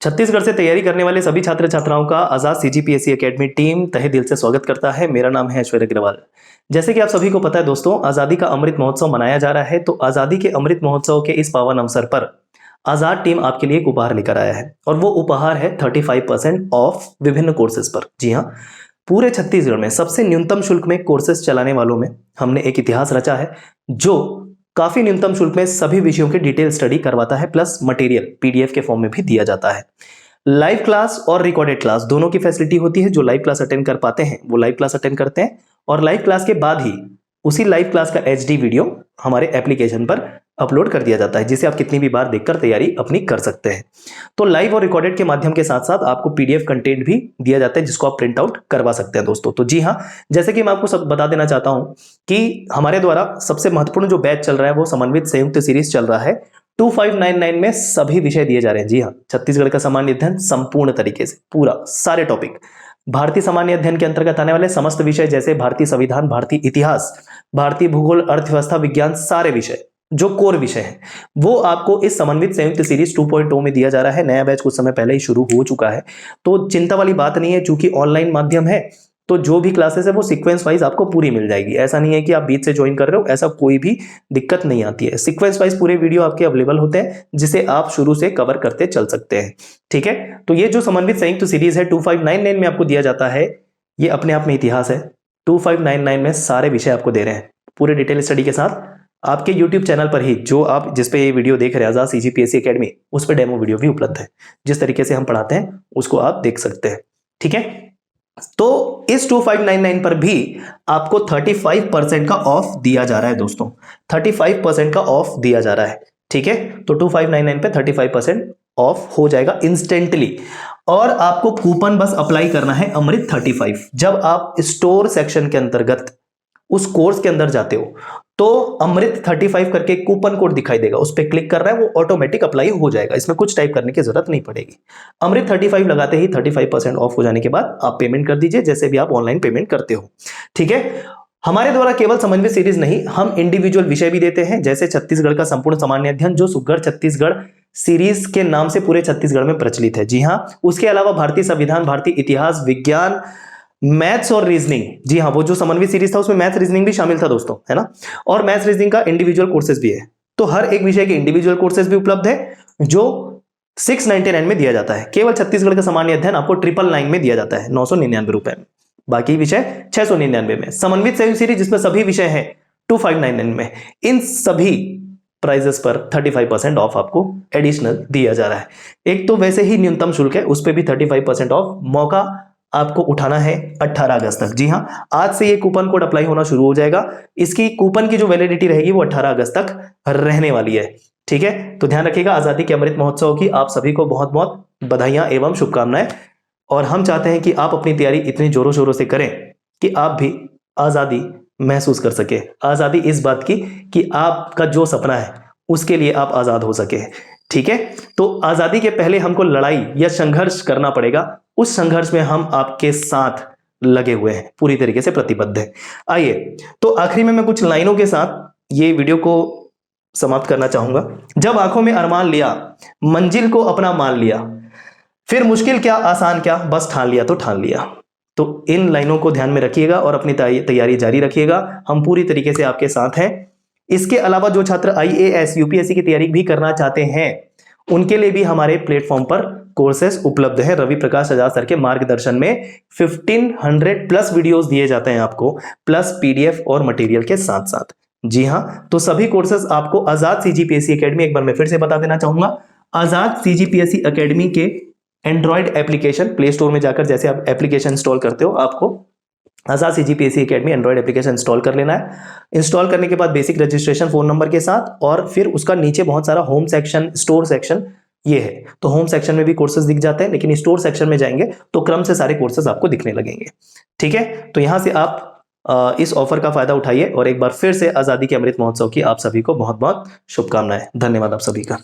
छत्तीसगढ़ से तैयारी करने वाले सभी छात्र छात्राओं का आजाद सीजीपीएससी एकेडमी टीम तहे दिल से स्वागत करता है। मेरा नाम है ऐश्वर्य अग्रवाल। जैसे कि आप सभी को पता है दोस्तों, आजादी का अमृत महोत्सव मनाया जा रहा है। तो आजादी के अमृत महोत्सव के इस पावन अवसर पर आजाद टीम आपके लिए एक उपहार लेकर आया है, और वो उपहार है 35% ऑफ विभिन्न कोर्सेज पर। जी हाँ, पूरे छत्तीसगढ़ में सबसे न्यूनतम शुल्क में कोर्सेज चलाने वालों में हमने एक इतिहास रचा है, जो काफी न्यूनतम शुल्क में सभी विषयों की डिटेल स्टडी करवाता है, प्लस मटेरियल पीडीएफ के फॉर्म में भी दिया जाता है। लाइव क्लास और रिकॉर्डेड क्लास दोनों की फैसिलिटी होती है। जो लाइव क्लास अटेंड कर पाते हैं वो लाइव क्लास अटेंड करते हैं, और लाइव क्लास के बाद ही उसी लाइव क्लास का एचडी वीडियो हमारे एप्लीकेशन पर अपलोड कर दिया जाता है, जिसे आप कितनी भी बार देखकर तैयारी अपनी कर सकते हैं। तो लाइव और रिकॉर्डेड के माध्यम के साथ साथ आपको पीडीएफ कंटेंट भी दिया जाता है, जिसको आप प्रिंट आउट करवा सकते हैं दोस्तों। तो जी हाँ, जैसे कि मैं आपको सब बता देना चाहता हूं कि हमारे द्वारा सबसे महत्वपूर्ण जो बैच चल रहा है वो समन्वित संयुक्त सीरीज चल रहा है। 2599 में सभी विषय दिए जा रहे हैं। जी हाँ, छत्तीसगढ़ का सामान्य अध्ययन संपूर्ण तरीके से पूरा सारे टॉपिक, भारतीय सामान्य अध्ययन के अंतर्गत आने वाले समस्त विषय जैसे भारतीय संविधान, भारतीय इतिहास, भारतीय भूगोल, अर्थव्यवस्था, विज्ञान, सारे विषय जो कोर विषय हैं वो आपको इस समन्वित संयुक्त सीरीज 2.0 में दिया जा रहा है। नया बैच कुछ समय पहले ही शुरू हो चुका है, तो चिंता वाली बात नहीं है। चूंकि ऑनलाइन माध्यम है तो जो भी क्लासेस है वो सीक्वेंस वाइज आपको पूरी मिल जाएगी। ऐसा नहीं है कि आप बीच से ज्वाइन कर रहे हो, ऐसा कोई भी दिक्कत नहीं आती है। सीक्वेंस वाइज पूरे वीडियो आपके अवेलेबल होते हैं, जिसे आप शुरू से कवर करते चल सकते हैं। ठीक है, तो ये जो समन्वित संयुक्त सीरीज है 2599 में आपको दिया जाता है, ये अपने आप में इतिहास है। 2599 में सारे विषय आपको दे रहे हैं पूरे डिटेल स्टडी के साथ। आपके YouTube चैनल पर ही, जो आप जिस पे ये वीडियो देख रहे हैं आजाद सीजीपीएससी एकेडमी, उस पे डेमो वीडियो भी उपलब्ध है। जिस तरीके से हम पढ़ाते हैं उसको आप देख सकते हैं। ठीक है, तो इस 2599 पर भी आपको 35% का ऑफ दिया जा रहा है दोस्तों। 35% का ऑफ दिया जा रहा है। ठीक है, तो 2599 पे 35% ऑफ हो जाएगा इंस्टेंटली, और आपको कूपन बस अप्लाई करना है अमृत 35। जब आप स्टोर सेक्शन के अंतर्गत उस कोर्स के अंदर जाते हो तो अमृत 35 करके कूपन कोड दिखाई देगा, उस पर क्लिक कर रहा है, वो ऑटोमेटिक अप्लाई हो जाएगा। इसमें कुछ टाइप करने की जरूरत नहीं पड़ेगी। अमृत 35 लगाते ही 35% ऑफ हो जाने के बाद आप पेमेंट कर दीजिए, जैसे भी आप ऑनलाइन पेमेंट करते हो। ठीक है, हमारे द्वारा केवल समन्वित सीरीज नहीं, हम इंडिविजुअल विषय भी देते हैं, जैसे छत्तीसगढ़ का संपूर्ण सामान्य अध्ययन, जो सुघड़ छत्तीसगढ़ सीरीज के नाम से पूरे छत्तीसगढ़ में प्रचलित है। जी हाँ, उसके अलावा भारतीय संविधान, भारतीय इतिहास, विज्ञान, मैथ्स और रीजनिंग। जी हाँ, वो जो समन्वित सीरीज था उसमें मैथ्स रीजनिंग भी शामिल था दोस्तों, है ना। और मैथ्स रीजनिंग का इंडिविजुअल कोर्सेज भी है। तो हर एक विषय के इंडिविजुअल कोर्सेज भी उपलब्ध है, जो 699 में दिया जाता है। केवल छत्तीसगढ़ का सामान्य अध्ययन आपको 999 में दिया जाता है, 999 रुपए में। बाकी विषय 699 में। समन्वित संयुक्त सीरीज जिसमें सभी विषय हैं 2599 में। इन सभी प्राइजेस पर 35% ऑफ आपको एडिशनल दिया जा रहा है। एक तो वैसे ही न्यूनतम शुल्क है, उस पर भी 35% ऑफ। मौका आपको उठाना है 18 अगस्त तक। जी हाँ, आज से ये कूपन कोड अप्लाई होना शुरू हो जाएगा। इसकी कूपन की जो वैलिडिटी रहेगी वो 18 अगस्त तक रहने वाली है। ठीक है, तो ध्यान रखिएगा। आजादी के अमृत महोत्सव की आप सभी को बहुत बहुत बधाइयां एवं शुभकामनाएं। और हम चाहते हैं कि आप अपनी तैयारी इतनी जोरों शोरों से करें कि आप भी आजादी महसूस कर सके। आजादी इस बात की कि आपका जो सपना है उसके लिए आप आजाद हो सके। ठीक है, तो आजादी के पहले हमको लड़ाई या संघर्ष करना पड़ेगा। उस संघर्ष में हम आपके साथ लगे हुए हैं, पूरी तरीके से प्रतिबद्ध हैं। आइए, तो आखिरी में मैं कुछ लाइनों के साथ ये वीडियो को समाप्त करना चाहूंगा। जब आंखों में अरमान लिया, मंजिल को अपना मान लिया, फिर मुश्किल क्या आसान क्या, बस ठान लिया तो ठान लिया। तो इन लाइनों को ध्यान में रखिएगा और अपनी तैयारी जारी रखिएगा। हम पूरी तरीके से आपके साथ हैं। इसके अलावा जो छात्र आईएएस यूपीएससी की तैयारी भी करना चाहते हैं, उनके लिए भी हमारे प्लेटफॉर्म पर कोर्सेस उपलब्ध है। रवि प्रकाश आजाद सर के मार्गदर्शन में 1500 प्लस वीडियोस दिए जाते हैं आपको, प्लस पीडीएफ और मटेरियल के साथ साथ। जी हाँ, तो सभी कोर्सेस आपको आजाद सीजीपीएससी एकेडमी, एक बार मैं फिर से बता देना चाहूंगा, आजाद सीजीपीएससी एकेडमी के एंड्रॉइड एप्लीकेशन प्ले स्टोर में जाकर जैसे आप एप्लीकेशन इंस्टॉल करते हो, आपको Azad CGPSC academy android application install कर लेना है। इंस्टॉल करने के बाद बेसिक रजिस्ट्रेशन फोन नंबर के साथ, और फिर उसका नीचे बहुत सारा होम सेक्शन, स्टोर सेक्शन ये है। तो होम सेक्शन में भी कोर्सेज दिख जाते हैं, लेकिन स्टोर सेक्शन में जाएंगे तो क्रम से सारे कोर्सेज आपको दिखने लगेंगे। ठीक है, तो यहां से आप इस ऑफर का फायदा उठाइए। और एक बार फिर से आजादी के अमृत महोत्सव की आप सभी को बहुत बहुत शुभकामनाएं। धन्यवाद आप सभी का।